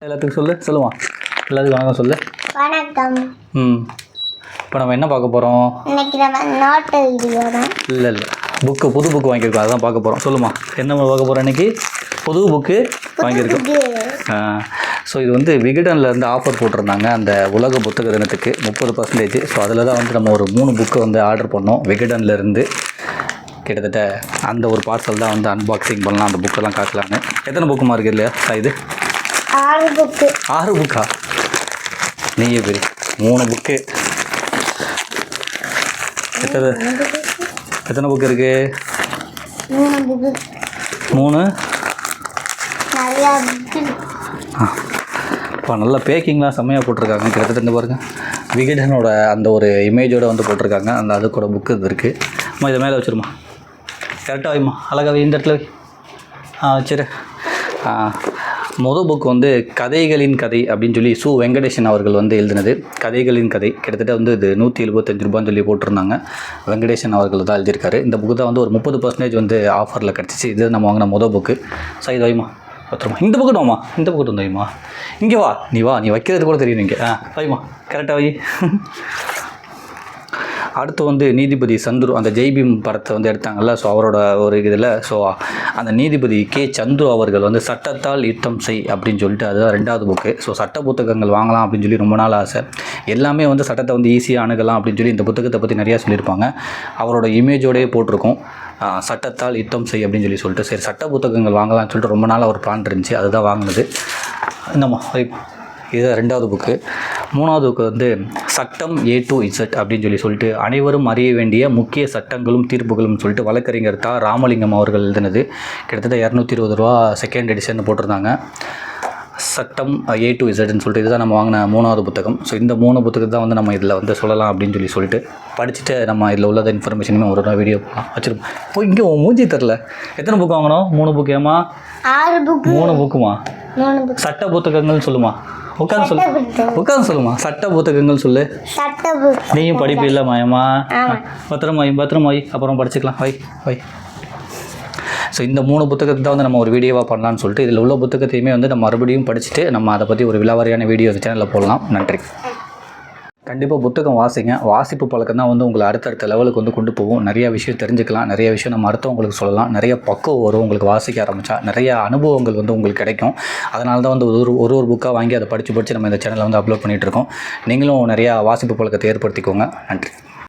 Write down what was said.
எல்லாத்துக்கும் சொல்லுவான். எல்லாத்துக்கும் வணக்கம் சொல்லு. வணக்கம். இப்போ நம்ம என்ன பார்க்க போகிறோம்? இன்னைக்கு நம்ம நோட்டு வீடியோ தான். இல்லை புது புக்கு வாங்கியிருக்கோம், அதுதான் பார்க்க போகிறோம். சொல்லுமா, என்ன பார்க்க போகிறோம் இன்னைக்கு? புது புக்கு வாங்கியிருக்கோம். ஸோ இது வந்து விகடன்லேருந்து ஆஃபர் போட்டிருந்தாங்க அந்த உலக புத்தக தினத்துக்கு 30%. ஸோ அதில் தான் வந்து நம்ம ஒரு 3 புக்கு வந்து ஆர்டர் பண்ணோம் விகடன்லேருந்து. கிட்டத்தட்ட அந்த ஒரு பார்சல் தான் வந்து அன்பாக்சிங் பண்ணலாம், அந்த புக்கெல்லாம் காட்டலான்னு. எத்தனை புக்குமா இருக்குது இல்லையா இது? 6 புக்கு. 6 புக்கா? நீயே பெரிய 3 புக்கு. எத்தனை புக்கு இருக்கு? 3 புக்கு. 3 நிறையா புக்கு. இப்போ நல்ல பேக்கிங்லாம் செம்மையாக போட்டிருக்காங்க. கிட்டத்தட்ட பாருங்கள், விகடனோட அந்த ஒரு இமேஜோடு வந்து போட்டிருக்காங்க. அந்த அதுக்கூட புக்கு இது இருக்குது. அம்மா இதை மேலே வச்சுருமா, கரெக்டாக வைம்மா, அழகாக இந்த இடத்துல வை. வச்சிரு. முதல் புக் வந்து கதைகளின் கதை அப்படின்னு சொல்லி சு வெங்கடேசன் அவர்கள் வந்து எழுதினது. கதைகளின் கதை கிட்டத்தட்ட வந்து இது 175 ரூபான்னு சொல்லி போட்டிருந்தாங்க. வெங்கடேசன் அவர்கள் தான் எழுதியிருக்காரு. இந்த புக்கு தான் வந்து ஒரு 30% வந்து ஆஃபரில் கிடச்சிச்சு. இது நம்ம வாங்கின முதல் புக்கு. ஸோ இது வைமா, பத்திரமா. இந்த பக்கம் வாமா, இந்த பக்கம் வந்து வைமா. இங்கே வா, நீ வைக்கிறது கூட தெரியும் இங்கே. வைமா, கரெக்டாக வை. அடுத்து வந்து நீதிபதி சந்துரு, அந்த ஜெய்பீம் படத்தை வந்து எடுத்தாங்கல்ல, ஸோ அவரோட ஒரு இதில் ஸோ அந்த நீதிபதி கே சந்துரு அவர்கள் வந்து சட்டத்தால் யுத்தம் செய் அப்படின்னு சொல்லிட்டு, அதுதான் 2வது புக்கு. ஸோ சட்ட புத்தகங்கள் வாங்கலாம் அப்படின்னு சொல்லி ரொம்ப நாள் ஆசை. எல்லாமே வந்து சட்டத்தை வந்து ஈஸியாக அணுகலாம் அப்படின்னு சொல்லி இந்த புத்தகத்தை பற்றி நிறையா சொல்லியிருப்பாங்க. அவரோட இமேஜோடையே போட்டிருக்கோம், சட்டத்தால் யுத்தம் செய் அப்படின்னு சொல்லிட்டு. சரி, சட்ட புத்தகங்கள் வாங்கலாம்னு சொல்லிட்டு ரொம்ப நாள் ஒரு பிளான் இருந்துச்சு, அதுதான் வாங்கினது. இந்தம்மா இது 2வது புக்கு. 3வது புக்கு வந்து சட்டம் A to Z அப்படின்னு சொல்லிட்டு அனைவரும் அறிய வேண்டிய முக்கிய சட்டங்களும் தீர்ப்புகளும் சொல்லிட்டு வழக்கறிஞர் தா ராமலிங்கம் அவர்கள் எழுதினது. கிட்டத்தட்ட 220 ரூபா, செகண்ட் எடிஷன் போட்டிருந்தாங்க. சட்டம் A to Zன்னு சொல்லிட்டு இதுதான் நம்ம வாங்கின 3வது புத்தகம். ஸோ இந்த 3 புத்தகத்தை தான் வந்து நம்ம இதில் வந்து சொல்லலாம் அப்படின்னு சொல்லிட்டு படிச்சுட்டு நம்ம இதில் உள்ளத இன்ஃபர்மேஷனுமே ஒரு வீடியோ வச்சுருப்போம். இப்போ இங்கே மூஞ்சி தரல. எத்தனை புக்கு வாங்கணும்? 3 புக்கு. ஏமா 6 புக்கு. 3 புக்குமா? சட்ட புத்தகங்கள் சொல்லுமா, உட்காந்து சொல்லுமா. சட்ட புத்தகங்கள் சொல்லு. நீயும் படிப்பு இல்லை மாயமா. பத்திரமாயி அப்புறம் படிச்சுக்கலாம். வை. ஸோ இந்த 3 புத்தகத்தை தான் வந்து நம்ம ஒரு வீடியோவாக பண்ணலான்னு சொல்லிட்டு இதில் உள்ள புத்தகத்தையுமே வந்து நம்ம மறுபடியும் படிச்சுட்டு நம்ம அதை பற்றி ஒரு விலாவாரியான வீடியோ சேனலில் போடலாம். நன்றி. கண்டிப்பாக புத்தகம் வாசிங்க. வாசிப்பு பழக்கம் தான் வந்து உங்களை அடுத்தடுத்த லெவலுக்கு வந்து கொண்டு போகும். நிறைய விஷயம் தெரிஞ்சுக்கலாம், நிறைய விஷயம் நம்ம அடுத்தவங்களுக்கு சொல்லலாம், நிறைய பக்குவம் வரும். உங்களுக்கு வாசிக்க ஆரம்பித்தா நிறைய அனுபவங்கள் வந்து உங்களுக்கு கிடைக்கும். அதனால தான் வந்து ஒரு புக்காக வாங்கி அதை படித்து நம்ம இந்த சேனலில் வந்து அப்லோட் பண்ணிகிட்ருக்கோம். நீங்களும் நிறையா வாசிப்பு பழக்கத்தை ஏற்படுத்திக்கோங்க. நன்றி.